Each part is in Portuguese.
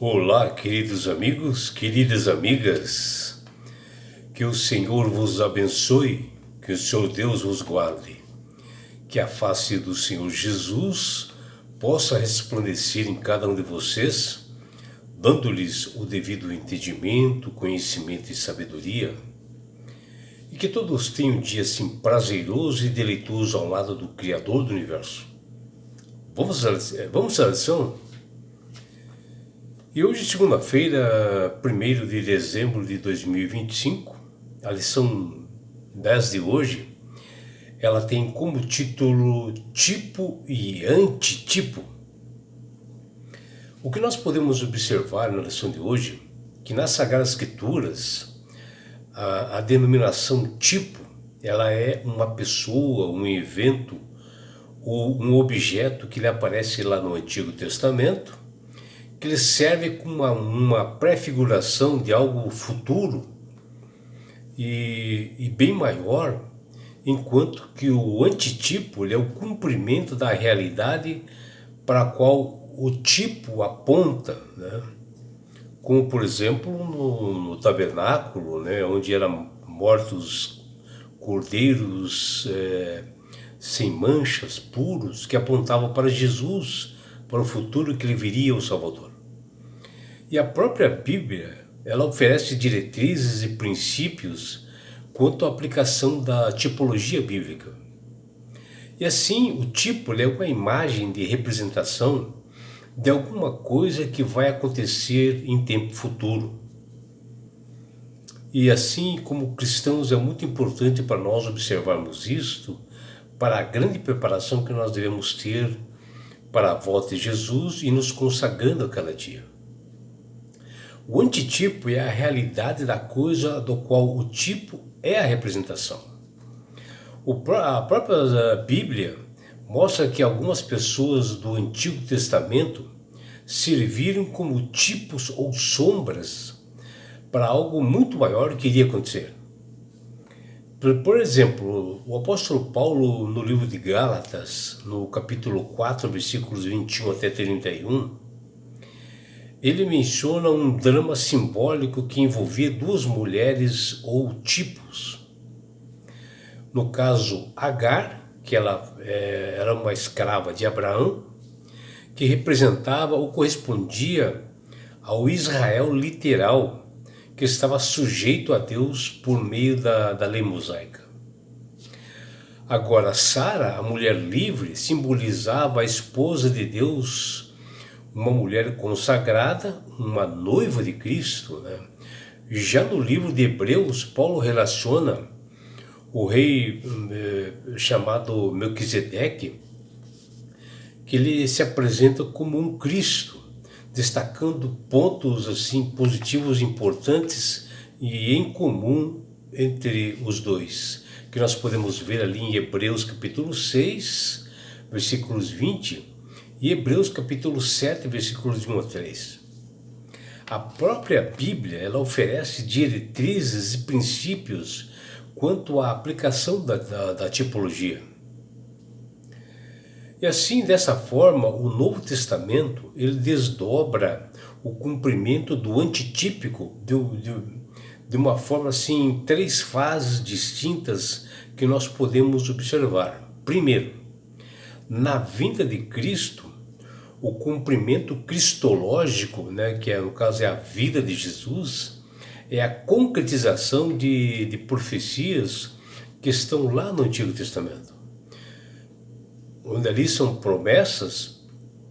Olá, queridos amigos, queridas amigas, que o Senhor vos abençoe, que o Senhor Deus vos guarde, que a face do Senhor Jesus possa resplandecer em cada um de vocês, dando-lhes o devido entendimento, conhecimento e sabedoria, e que todos tenham um dia assim prazeroso e deleitoso ao lado do Criador do Universo. Vamos à lição? E hoje, segunda-feira, 1º de dezembro de 2025, a lição 10 de hoje, ela tem como título Tipo e Antitipo. O que nós podemos observar na lição de hoje, que nas Sagradas Escrituras, a denominação tipo, ela é uma pessoa, um evento ou um objeto que lhe aparece lá no Antigo Testamento, que ele serve como uma prefiguração de algo futuro e bem maior, enquanto que o antitipo ele é o cumprimento da realidade para a qual o tipo aponta, né? Como, por exemplo, no tabernáculo, né? Onde eram mortos cordeiros sem manchas, puros, que apontavam para Jesus, para o futuro que ele viria, o Salvador. E a própria Bíblia, ela oferece diretrizes e princípios quanto à aplicação da tipologia bíblica. E assim, o tipo é uma imagem de representação de alguma coisa que vai acontecer em tempo futuro. E assim, como cristãos, é muito importante para nós observarmos isto, para a grande preparação que nós devemos ter para a volta de Jesus e nos consagrando a cada dia. O antitipo é a realidade da coisa do qual o tipo é a representação. A própria Bíblia mostra que algumas pessoas do Antigo Testamento serviram como tipos ou sombras para algo muito maior que iria acontecer. Por exemplo, o apóstolo Paulo, no livro de Gálatas, no capítulo 4, versículos 21 até 31, ele menciona um drama simbólico que envolvia duas mulheres ou tipos. No caso, Agar, que ela era uma escrava de Abraão, que representava ou correspondia ao Israel literal, que estava sujeito a Deus por meio da lei mosaica. Agora, Sara, a mulher livre, simbolizava a esposa de Deus, uma mulher consagrada, uma noiva de Cristo, né? Já no livro de Hebreus, Paulo relaciona o rei chamado Melquisedeque, que ele se apresenta como um Cristo, destacando pontos assim positivos importantes e em comum entre os dois, que nós podemos ver ali em Hebreus capítulo 6, versículos 20, e Hebreus capítulo 7, versículos de 1 a 3. A própria Bíblia, ela oferece diretrizes e princípios quanto à aplicação da tipologia. E assim, dessa forma, o Novo Testamento, ele desdobra o cumprimento do antitípico de uma forma assim, em 3 fases distintas que nós podemos observar. Primeiro, na vinda de Cristo, o cumprimento cristológico, né, que no caso é a vida de Jesus, é a concretização de profecias que estão lá no Antigo Testamento, onde ali são promessas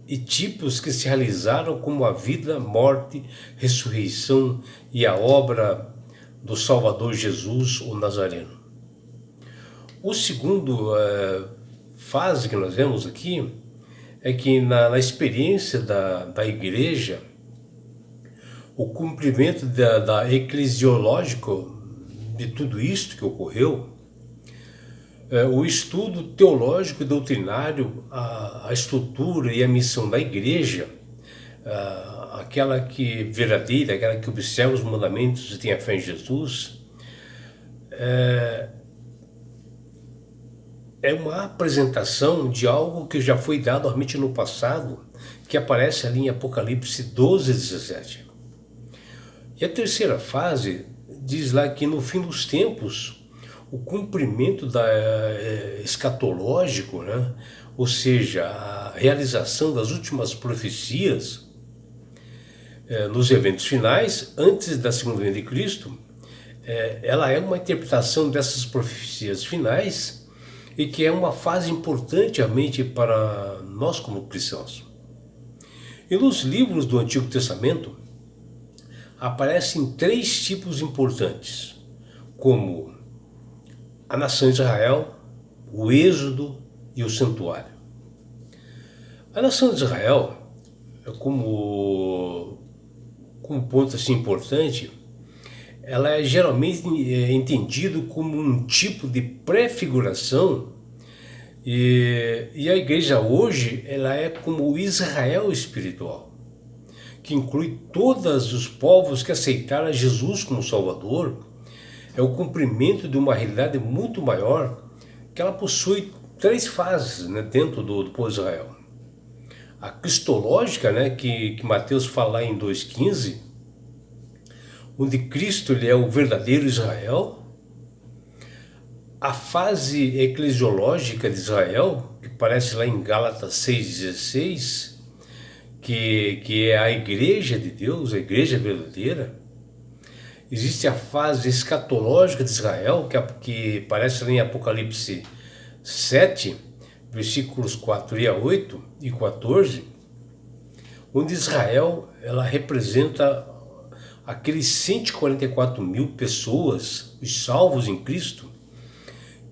e tipos que se realizaram como a vida, morte, ressurreição e a obra do Salvador Jesus, o Nazareno. O segundo fase que nós vemos aqui é que na experiência da igreja, o cumprimento da eclesiológico de tudo isto que ocorreu, o estudo teológico e doutrinário, a estrutura e a missão da igreja, aquela que verdadeira, aquela que observa os mandamentos e tem a fé em Jesus, é uma apresentação de algo que já foi dado realmente no passado, que aparece ali em Apocalipse 12, 17. E a terceira fase diz lá que no fim dos tempos, o cumprimento escatológico, né? Ou seja, a realização das últimas profecias nos eventos finais, antes da segunda vinda de Cristo, ela é uma interpretação dessas profecias finais e que é uma fase importante realmente para nós como cristãos. E nos livros do Antigo Testamento aparecem três tipos importantes, como a nação de Israel, o Êxodo e o santuário. A nação de Israel, como ponto assim importante, ela é geralmente entendido como um tipo de prefiguração e a igreja hoje ela é como o Israel espiritual, que inclui todos os povos que aceitaram Jesus como Salvador. É o cumprimento de uma realidade muito maior, que ela possui três fases, né, dentro do povo de Israel. A cristológica, né, que Mateus fala lá em 2,15, onde Cristo ele é o verdadeiro Israel. A fase eclesiológica de Israel, que aparece lá em Gálatas 6,16, que é a igreja de Deus, a igreja verdadeira. Existe a fase escatológica de Israel, que aparece lá em Apocalipse 7, versículos 4 a 8 e 14, onde Israel ela representa aqueles 144 mil pessoas, os salvos em Cristo,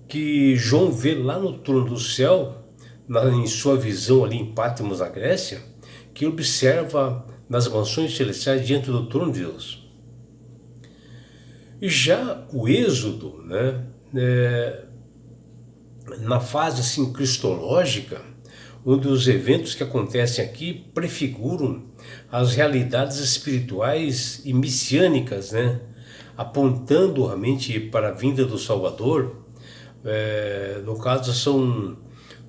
que João vê lá no trono do céu, em sua visão ali em Patmos, na Grécia, que observa nas mansões celestiais diante do trono de Deus. E já o Êxodo, né, na fase assim, cristológica, onde os eventos que acontecem aqui prefiguram as realidades espirituais e messiânicas, né, apontando realmente para a vinda do Salvador. No caso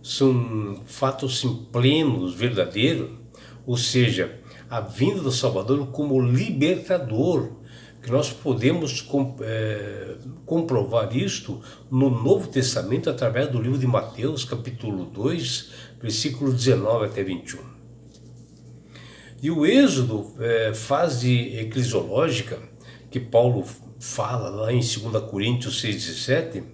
são fatos assim, plenos, verdadeiros, ou seja, a vinda do Salvador como libertador, que nós podemos comprovar isto no Novo Testamento através do livro de Mateus, capítulo 2, versículo 19 até 21. E o Êxodo, fase eclesiológica, que Paulo fala lá em 2 Coríntios 6,17,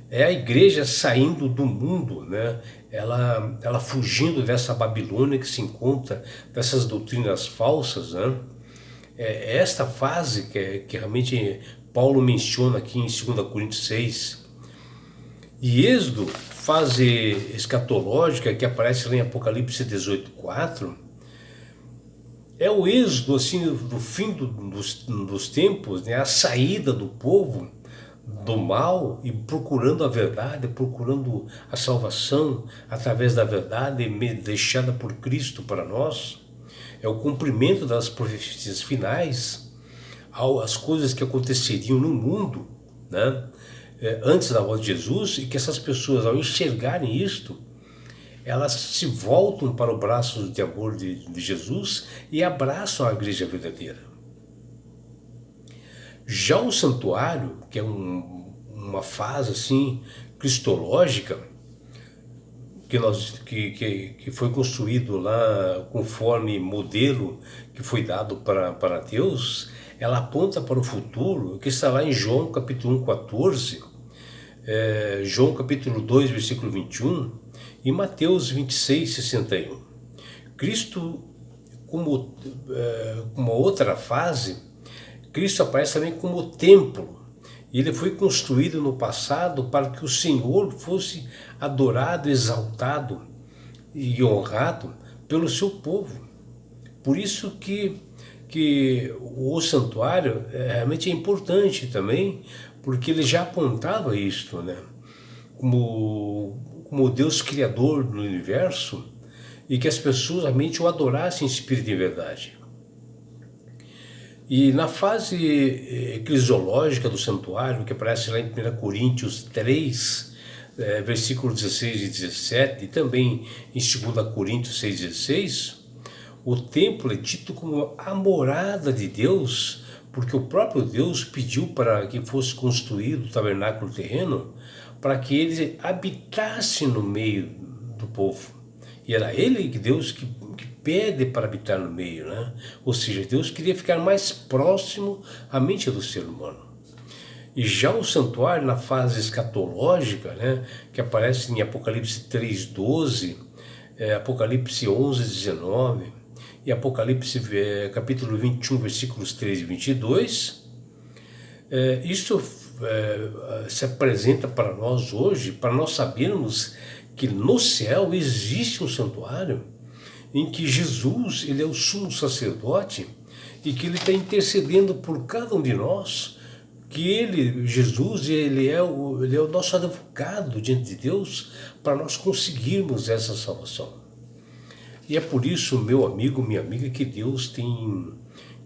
é a igreja saindo do mundo, né? Ela fugindo dessa Babilônia que se encontra, dessas doutrinas falsas, né? É esta fase que realmente Paulo menciona aqui em 2 Coríntios 6. E Êxodo, fase escatológica, que aparece lá em Apocalipse 18,4, é o êxodo assim, do fim dos tempos, né? A saída do povo do mal e procurando a verdade, procurando a salvação através da verdade deixada por Cristo para nós. É o cumprimento das profecias finais, as coisas que aconteceriam no mundo, né, antes da volta de Jesus, e que essas pessoas, ao enxergarem isto, elas se voltam para o braço de amor de Jesus e abraçam a igreja verdadeira. Já o santuário, que é uma fase assim cristológica, que foi construído lá conforme modelo que foi dado para Deus, ela aponta para o futuro, que está lá em João capítulo 1, 14, João capítulo 2, versículo 21, e Mateus 26, 61. Cristo, como uma outra fase, Cristo aparece também como templo. Ele foi construído no passado para que o Senhor fosse adorado, exaltado e honrado pelo seu povo. Por isso que o santuário realmente é importante também, porque ele já apontava isto, né? Como Deus criador do universo, e que as pessoas realmente o adorassem em espírito e em verdade. E na fase eclesiológica do santuário, que aparece lá em 1 Coríntios 3, versículos 16 e 17, e também em 2 Coríntios 6,16, o templo é dito como a morada de Deus, porque o próprio Deus pediu para que fosse construído o tabernáculo terreno, para que ele habitasse no meio do povo. E era ele, Deus, que pede para habitar no meio, né? Ou seja, Deus queria ficar mais próximo à mente do ser humano. E já o santuário, na fase escatológica, né, que aparece em Apocalipse 3,12, Apocalipse 11,19 e Apocalipse capítulo 21, versículos 13 e 22, isso se apresenta para nós hoje, para nós sabermos que no céu existe um santuário em que Jesus, ele é o sumo sacerdote e que ele está intercedendo por cada um de nós, que ele, Jesus, ele é o nosso advogado diante de Deus para nós conseguirmos essa salvação. E é por isso, meu amigo, minha amiga, que Deus tem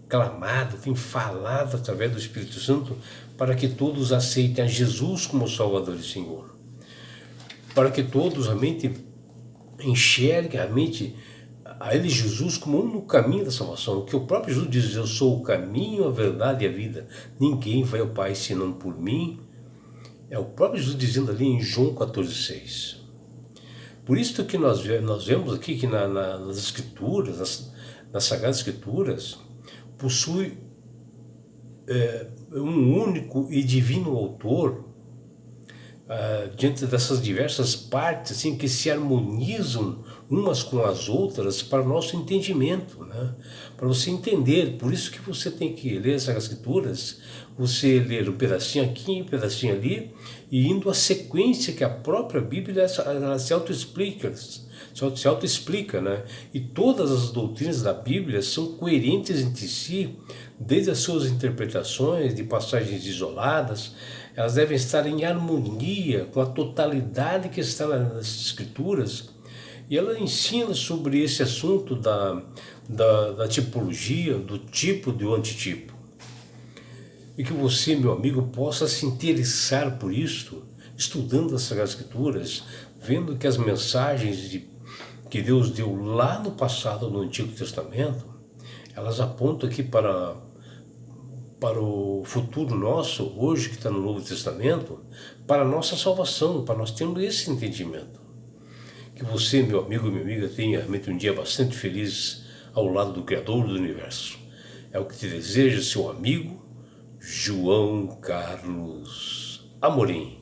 clamado, tem falado através do Espírito Santo para que todos aceitem a Jesus como Salvador e Senhor. Para que todos realmente enxerguem realmente a Ele, Jesus, como o único caminho da salvação. Que o próprio Jesus diz: eu sou o caminho, a verdade e a vida. Ninguém vai ao Pai senão por mim. É o próprio Jesus dizendo ali em João 14,6. Por isso que nós vemos aqui que nas Escrituras, nas Sagradas Escrituras, possui um único e divino autor, diante dessas diversas partes assim, que se harmonizam umas com as outras para o nosso entendimento, né? Para você entender. Por isso que você tem que ler as Escrituras, você ler um pedacinho aqui, um pedacinho ali, e indo à sequência que a própria Bíblia ela se auto-explica, né? E todas as doutrinas da Bíblia são coerentes entre si, desde as suas interpretações de passagens isoladas. Elas devem estar em harmonia com a totalidade que está nas Escrituras. E ela ensina sobre esse assunto da tipologia, do tipo e do antitipo. E que você, meu amigo, possa se interessar por isto, estudando as Sagradas Escrituras, vendo que as mensagens que Deus deu lá no passado, no Antigo Testamento, elas apontam aqui para o futuro nosso, hoje que está no Novo Testamento, para a nossa salvação, para nós termos esse entendimento. Que você, meu amigo e minha amiga, tenha realmente um dia bastante feliz ao lado do Criador do Universo. É o que te deseja seu amigo João Carlos Amorim.